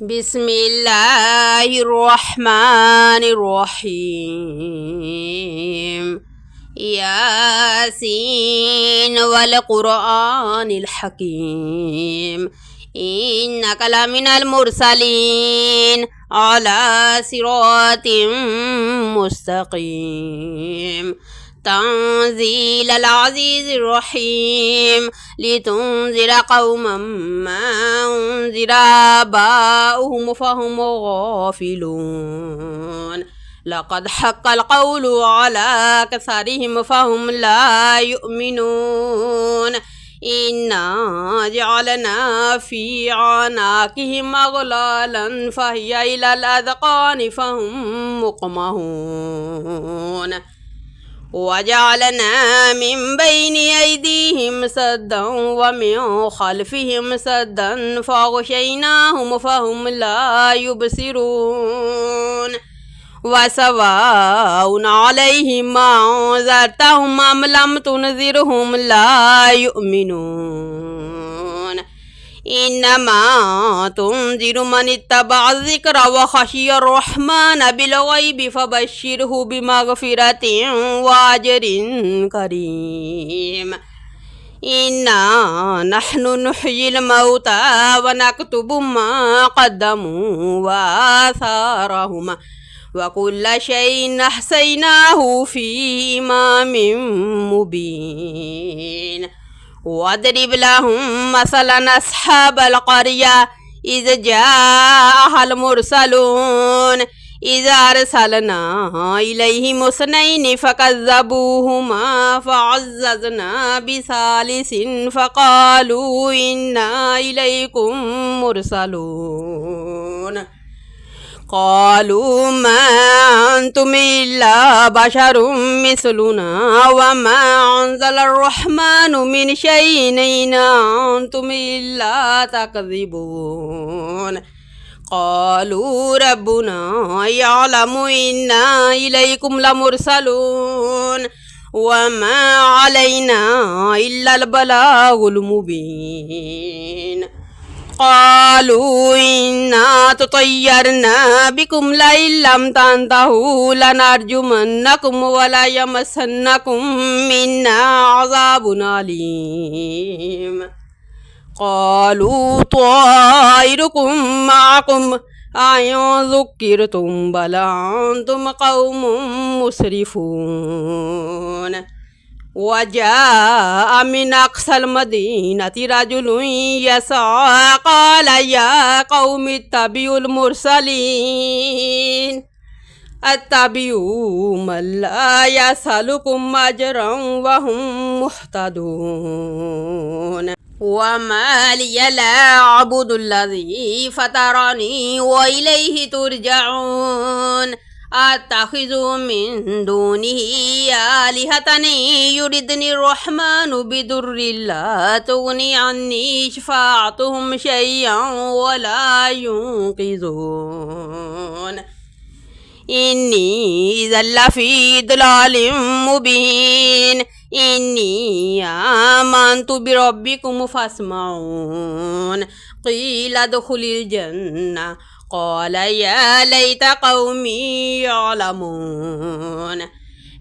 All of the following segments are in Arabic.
بسم الله الرحمن الرحيم. ياسين والقرآن الحكيم إنك لمن المرسلين على صراط مستقيم تنزيل العزيز الرحيم لتنذر قوما ما أنذر آباؤهم فهم غافلون لقد حق القول على أكثرهم فهم لا يؤمنون إنا جعلنا في أعناقهم أغلالا فهي إلى الأذقان فهم مقمحون وجعلنا من بين أيديهم سدا ومن خلفهم سدا فأغشيناهم فهم لا يبصرون وسواء عليهم أنذرتهم أم لم تنذرهم لا يؤمنون إنما تنذر من اتبع الذكر وخشي الرحمن بالغيب فبشره بمغفرة وأجر كريم إنا نحن نحيي الموتى ونكتب ما قدموا وآثارهم وكل شيء أحصيناه في إمام مبين واضرب لهم مثلا أصحاب القرية إذ جاءها المرسلون إذا أرسلنا إليهم اثنين فكذبوهما فعززنا بثالث فقالوا إنا إليكم مرسلون قالوا ما أنتم إلا بشر مثلنا وما أنزل الرحمن من شيء إن أنتم إلا تكذبون قالوا ربنا يعلم إنا إليكم لمرسلون وما علينا إلا البلاغ المبين قالوا إنا تطيرنا بكم لئن لم تنتهوا لنرجمنكم ولا يمسنكم منا عذاب أليم قالوا طائركم معكم أئن ذكرتم بل أنتم قوم مسرفون وجاء من أقصى المدينة رجل يسعى قال يا قوم اتبعوا المرسلين اتبعوا من لا يسألكم أجرا وهم مهتدون وما لي لا أعبد الذي فطرني وإليه ترجعون أتخذ من دونه آلهة يردني الرحمن بضر لا تغني عني شفاعتهم شيئا ولا ينقذون إني إذا لفي ضلال مبين إني آمنت بربكم فاسمعون قيل ادخل الجنة قال يا ليت قومي يعلمون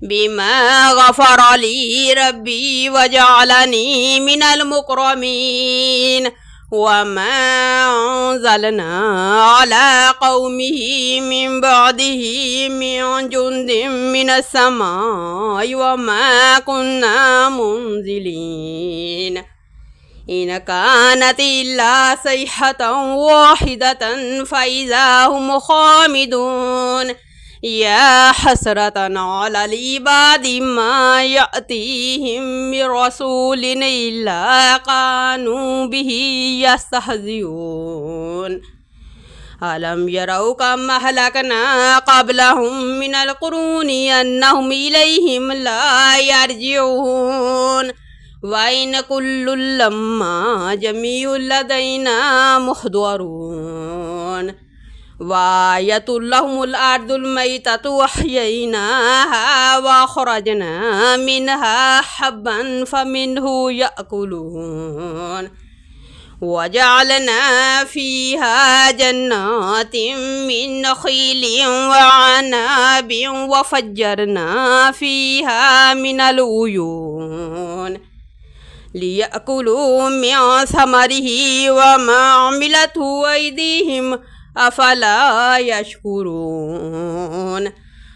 بما غفر لي ربي وجعلني من المكرمين وما أنزلنا على قومه من بعده من جند من السماء وما كنا منزلين إن كانت إلا صيحة واحدة فإذا هم خامدون يا حسرة على العباد ما يأتيهم من رسول إلا كانوا به يستهزئون ألم يروا كم أهلكنا قبلهم من القرون أنهم إليهم لا يرجعون وإن كل لما جميع لدينا محضرون وآية لهم الأرض الميتة وأحييناها وأخرجنا منها حبا فمنه يأكلون وجعلنا فيها جنات من نخيل وعناب وفجرنا فيها من العيون ليأكلوا من ثمره وما عملته أيديهم أفلا يشكرون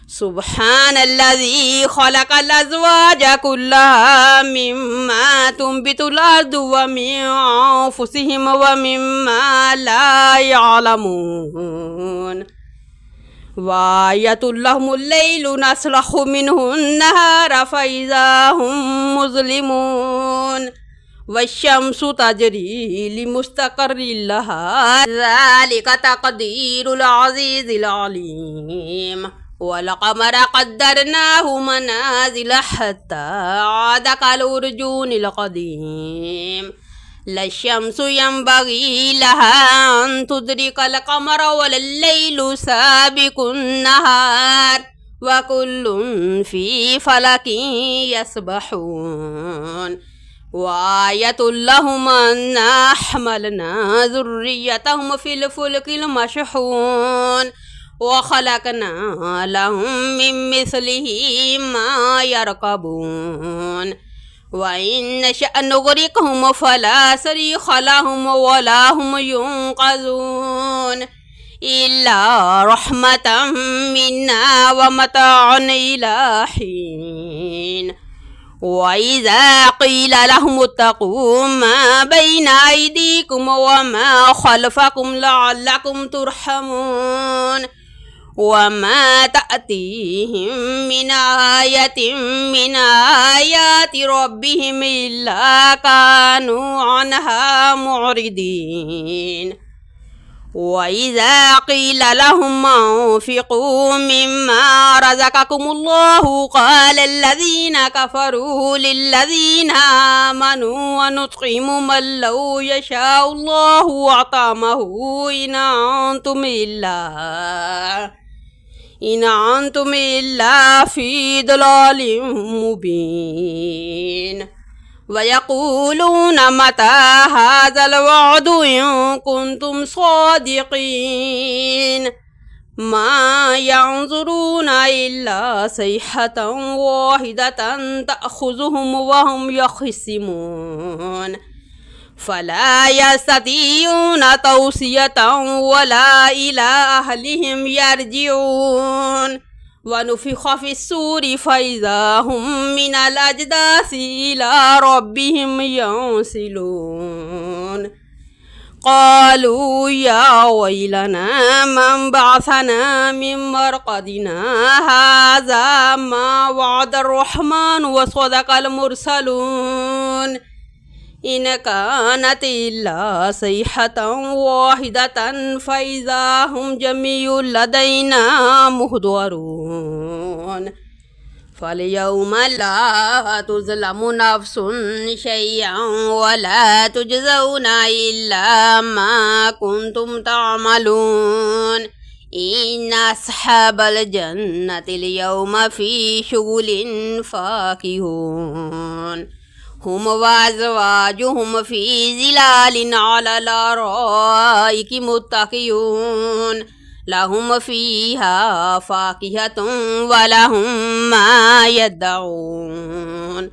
سبحان الذي خلق الأزواج كلها مما تنبت الأرض ومن أنفسهم ومما لا يعلمون وآية لهم الليل نسلخ منه النهار فإذا هم مظلمون والشمس تجري لمستقر لها ذلك تقدير العزيز العليم والقمر قدرناه منازل حتى عاد كالأرجون القديم لا الشمس ينبغي لها أن تدرك القمر ولا الليل سابق النهار وكل في فلك يسبحون وآية لهم أنا حملنا ذريتهم في الفلك المشحون وخلقنا لهم من مثله ما يركبون وإن نشأ نغرقهم فلا صريخ لهم ولا هم ينقذون إلا رحمة منا ومتاعا إلى حين وإذا قيل لهم اتقوا ما بين أيديكم وما خلفكم لعلكم ترحمون وما تأتيهم من آية من آيات ربهم إلا كانوا عنها معرضين وإذا قيل لهم أنفقوا مما رزقكم الله قال الذين كفروا للذين آمنوا ونطعم من لو يشاء الله أطعمه إن أنتم إلا في ضلال مبين ويقولون متى هذا الوعد إن كنتم صادقين ما ينظرون إلا صيحة واحدة تأخذهم وهم يخصمون فلا يستطيعون توصية ولا إلى أهلهم يرجعون ونفخ في الصور فإذا هم من الأجداث إلى ربهم ينسلون قالوا يا ويلنا من بعثنا من مرقدنا هذا ما وعد الرحمن وصدق المرسلون إن كانت إلا صيحة واحدة فإذا هم جميع لدينا محضرون فاليوم لا تظلم نفس شيئا ولا تجزون إلا ما كنتم تعملون إن أصحاب الجنة اليوم في شغل فاكهون هم وأزواجهم في ظلال على الأرائك متكئون لهم فيها فاكهة ولهم ما يدعون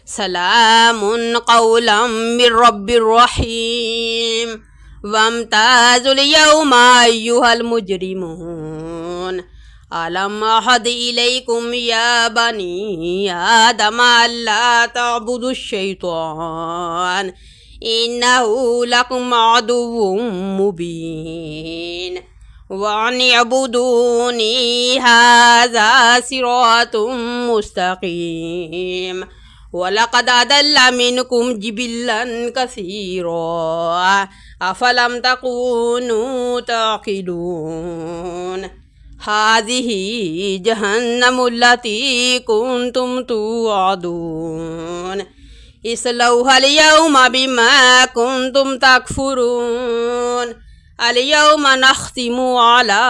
سلام قولا من رب رحيم وامتازوا اليوم أيها المجرمون ألم أعهد إليكم يا بني آدم ألا تعبدوا الشيطان إنه لكم عدو مبين وأن اعبدوني هذا صراط مستقيم ولقد أضل منكم جبلا كثيرا أفلم تكونوا تعقلون هذه جهنم التي كنتم توعدون اصلوها اليوم بما كنتم تكفرون اليوم نختم على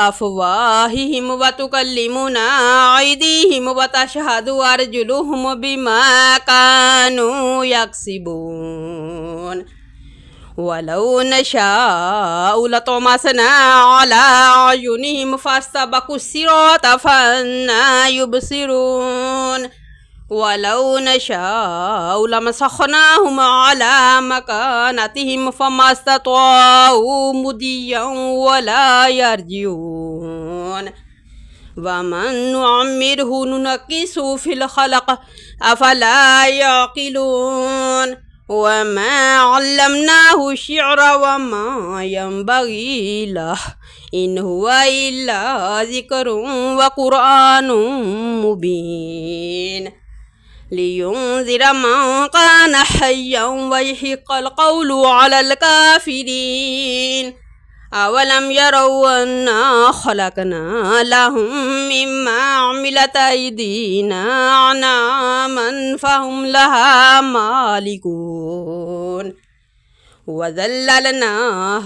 أفواههم وتكلمنا أيديهم وتشهد أرجلهم بما كانوا يكسبون ولو نشاء لطمسنا على أعينهم فاستبقوا الصراط فأنى يبصرون ولو نشاء لمسخناهم على مكانتهم فما استطاعوا مضيا ولا يرجعون ومن نعمره ننكسه في الخلق أفلا يعقلون وما علمناه الشعر وما ينبغي له إن هو إلا ذكر وقرآن مبين لينذر من كان حيا ويحق القول على الكافرين أولم يروا أنا خلقنا لهم مما عملت أيدينا أنعاما فهم لها مالكون وذللناها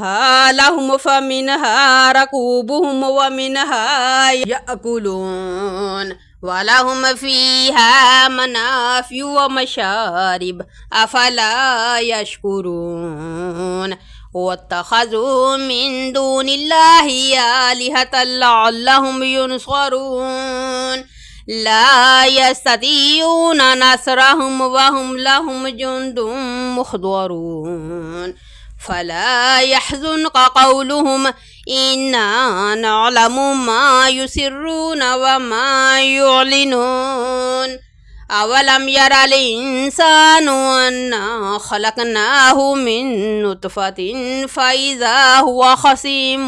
لهم فمنها ركوبهم ومنها يأكلون ولهم فيها منافع ومشارب أفلا يشكرون واتخذوا من دون الله آلهة لعلهم ينصرون لا يستطيعون نصرهم وهم لهم جند محضرون فلا يحزنك قولهم إنا نعلم ما يسرون وما يعلنون أولم ير الإنسان أنا خلقناه من نطفة فإذا هو خصيم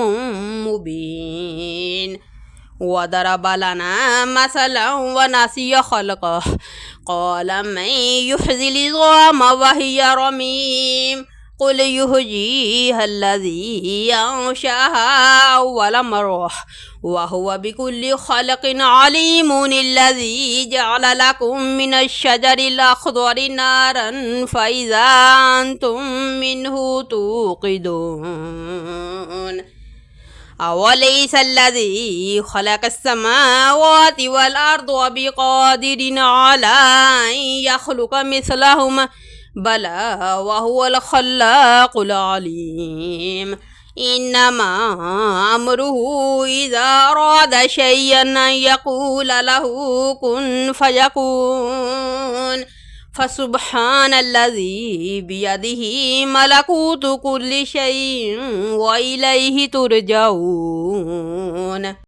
مبين وضرب لنا مثلا ونسي خلقه قال من يحيي العظام وهي رميم قل يحييها الذي أنشأها أول مرة وهو بكل خلق عليم الذي جعل لكم من الشجر الأخضر نارا فإذا أنتم منه توقدون أوليس الذي خلق السماوات والأرض بقادر على أن يخلق مثلهم بلى وهو الخلاق العليم إنما أمره إذا أراد شيئا أن يقول له كن فيكون فسبحان الذي بيده ملكوت كل شيء وإليه ترجعون